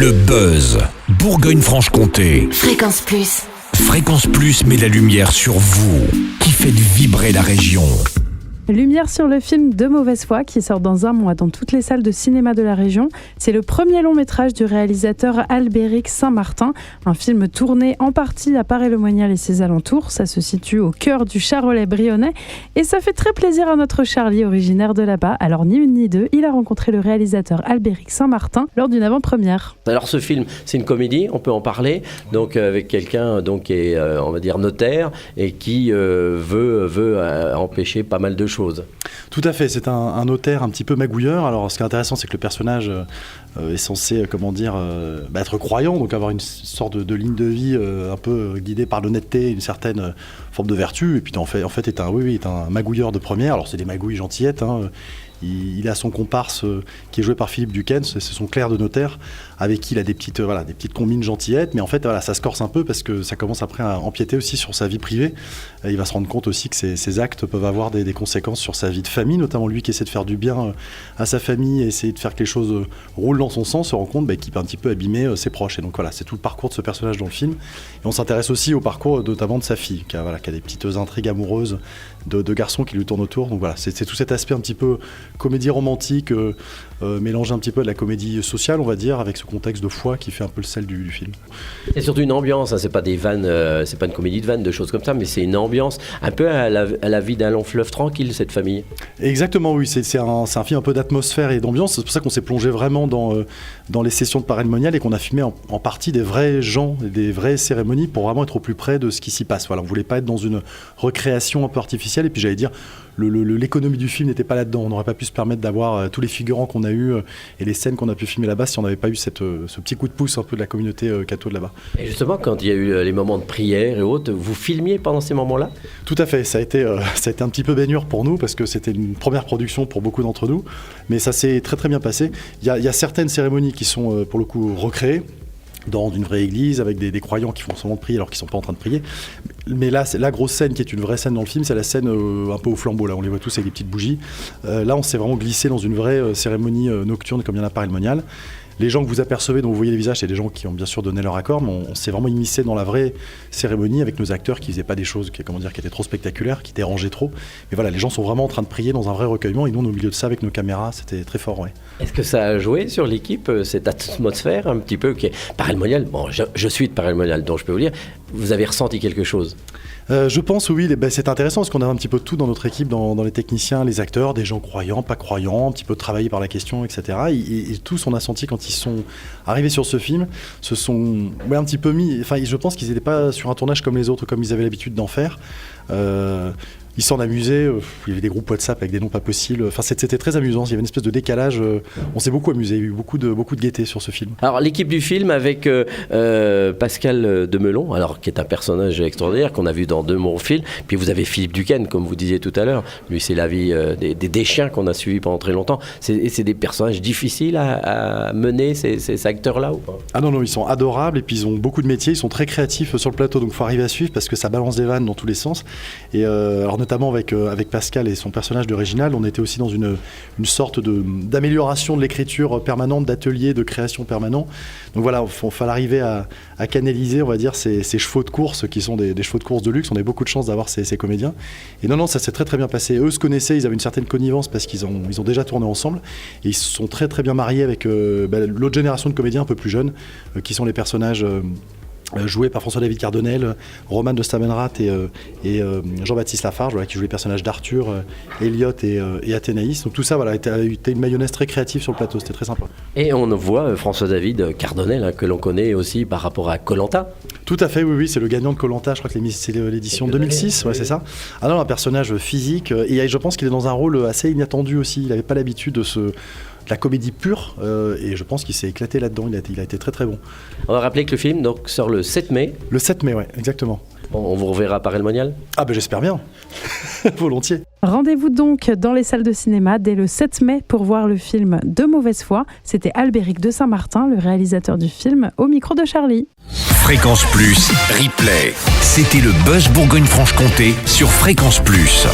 Le buzz Bourgogne-Franche-Comté. Fréquence Plus. Fréquence Plus met la lumière sur vous, qui faites vibrer la région. Lumière sur le film De mauvaise foi qui sort dans un mois dans toutes les salles de cinéma de la région. C'est le premier long métrage du réalisateur Albéric Saint-Martin, un film tourné en partie à Paray-le-Monial et ses alentours. Ça se situe au cœur du Charolais brionnais et ça fait très plaisir à notre Charlie, originaire de là-bas. Alors ni une ni deux, il a rencontré le réalisateur Albéric Saint-Martin lors d'une avant-première. Alors ce film, c'est une comédie, on peut en parler, donc avec quelqu'un qui est, on va dire, notaire et qui veut empêcher pas mal de choses. Tout à fait, c'est un notaire un petit peu magouilleur. Alors ce qui est intéressant, c'est que le personnage est censé être croyant, donc avoir une sorte de ligne de vie un peu guidée par l'honnêteté, une certaine forme de vertu, et puis en fait est un magouilleur de première. Alors c'est des magouilles gentillettes, Il a son comparse qui est joué par Philippe Duquesne, c'est son clerc de notaire, avec qui il a des petites combines gentillettes, mais en fait ça se corse un peu parce que ça commence après à empiéter aussi sur sa vie privée. Il va se rendre compte aussi que ses actes peuvent avoir des conséquences sur sa vie de famille, notamment lui qui essaie de faire du bien à sa famille et essayer de faire que les choses roulent dans son sens, se rend compte qu'il peut un petit peu abîmer ses proches. Et donc voilà, c'est tout le parcours de ce personnage dans le film. Et on s'intéresse aussi au parcours notamment de sa fille, qui a des petites intrigues amoureuses de garçons qui lui tournent autour. Donc voilà, c'est tout cet aspect un petit peu comédie romantique, mélangé un petit peu de la comédie sociale, on va dire, avec ce contexte de foi qui fait un peu le sel du film. C'est surtout une ambiance, c'est pas des vannes, c'est pas une comédie de vannes, de choses comme ça, mais c'est une ambiance un peu à la vie d'un long fleuve tranquille, cette famille. Exactement, oui, c'est un film un peu d'atmosphère et d'ambiance. C'est pour ça qu'on s'est plongé vraiment dans les sessions de Paray-le-Monial et qu'on a filmé en partie des vrais gens, des vraies cérémonies pour vraiment être au plus près de ce qui s'y passe. Voilà, on voulait pas être dans une recréation un peu artificielle, et puis j'allais dire, l'économie du film n'était pas là-dedans. On n'aurait pas pu se permettre d'avoir tous les figurants qu'on a eu et les scènes qu'on a pu filmer là-bas si on n'avait pas eu ce petit coup de pouce un peu de la communauté catho de là-bas. Et justement, quand il y a eu les moments de prière et autres, vous filmiez pendant ces moments-là ? Tout à fait, ça a été un petit peu baignure pour nous parce que c'était une première production pour beaucoup d'entre nous, mais ça s'est très très bien passé. Il y a certaines cérémonies qui sont pour le coup recréées dans une vraie église avec des croyants qui font semblant de prier alors qu'ils ne sont pas en train de prier. Mais là, c'est la grosse scène qui est une vraie scène dans le film, c'est la scène un peu au flambeau. Là, on les voit tous avec des petites bougies. Là, on s'est vraiment glissé dans une vraie cérémonie nocturne comme il y en a à Paray-le-Monial. Les gens que vous apercevez, dont vous voyez les visages, c'est des gens qui ont bien sûr donné leur accord, mais on s'est vraiment immiscé dans la vraie cérémonie avec nos acteurs qui faisaient pas des choses qui étaient trop spectaculaires, qui dérangeaient trop. Mais voilà, les gens sont vraiment en train de prier dans un vrai recueillement et nous, au milieu de ça, avec nos caméras, c'était très fort, ouais. Est-ce que ça a joué sur l'équipe, cette atmosphère un petit peu qui est Paray-le-Monial ? Bon, je suis de Paray-le-Monial, donc je peux vous dire, vous avez ressenti quelque chose ? Je pense oui, c'est intéressant parce qu'on a un petit peu tout dans notre équipe, dans les techniciens, les acteurs, des gens croyants, pas croyants, un petit peu travaillés par la question, etc. Et tous, on a senti quand ils sont arrivés sur ce film, se sont un petit peu mis. Enfin, je pense qu'ils n'étaient pas sur un tournage comme les autres, comme ils avaient l'habitude d'en faire. Ils s'en amusaient, il y avait des groupes WhatsApp avec des noms pas possibles. Enfin, c'était très amusant, il y avait une espèce de décalage. On s'est beaucoup amusé, il y a eu beaucoup de gaieté sur ce film. Alors, l'équipe du film avec Pascal Demelon, qui est un personnage extraordinaire qu'on a vu dans 2 bons films. Puis vous avez Philippe Duquesne, comme vous disiez tout à l'heure. Lui, c'est la vie des chiens qu'on a suivis pendant très longtemps. C'est des personnages difficiles à mener, ces acteurs-là ou pas ? Ah non, ils sont adorables et puis ils ont beaucoup de métiers, ils sont très créatifs sur le plateau, donc il faut arriver à suivre parce que ça balance des vannes dans tous les sens. Et alors notamment avec Pascal et son personnage d'original, on était aussi dans une sorte d'amélioration de l'écriture permanente, d'atelier de création permanent. Donc voilà, il fallait arriver à canaliser, on va dire, ces chevaux de course qui sont des chevaux de course de luxe. On a beaucoup de chance d'avoir ces comédiens. Et non, ça s'est très très bien passé. Eux se connaissaient, ils avaient une certaine connivence parce qu'ils ont déjà tourné ensemble. Et ils se sont très très bien mariés avec l'autre génération de comédiens un peu plus jeunes, qui sont les personnages joué par François-David Cardonnel, Roman de Stamenrath et Jean-Baptiste Lafarge, qui joue les personnages d'Arthur, Elliot et Athénaïs. Donc tout ça a été une mayonnaise très créative sur le plateau, c'était très sympa. Et on voit François-David Cardonnel, que l'on connaît aussi par rapport à Koh-Lanta. Tout à fait, oui, c'est le gagnant de Koh-Lanta, je crois que c'est l'édition 2006, ouais, c'est ça. Ah non, un personnage physique, et je pense qu'il est dans un rôle assez inattendu aussi, il n'avait pas l'habitude de la comédie pure, et je pense qu'il s'est éclaté là-dedans, il a été très très bon. On va rappeler que le film sort le 7 mai. Le 7 mai, ouais, exactement. On vous reverra à Paray-le-Monial ? Ah j'espère bien, volontiers. Rendez-vous donc dans les salles de cinéma dès le 7 mai pour voir le film De mauvaise foi. C'était Albéric de Saint-Martin, le réalisateur du film, au micro de Charlie. Fréquence Plus, replay. C'était le buzz Bourgogne-Franche-Comté sur Fréquence Plus.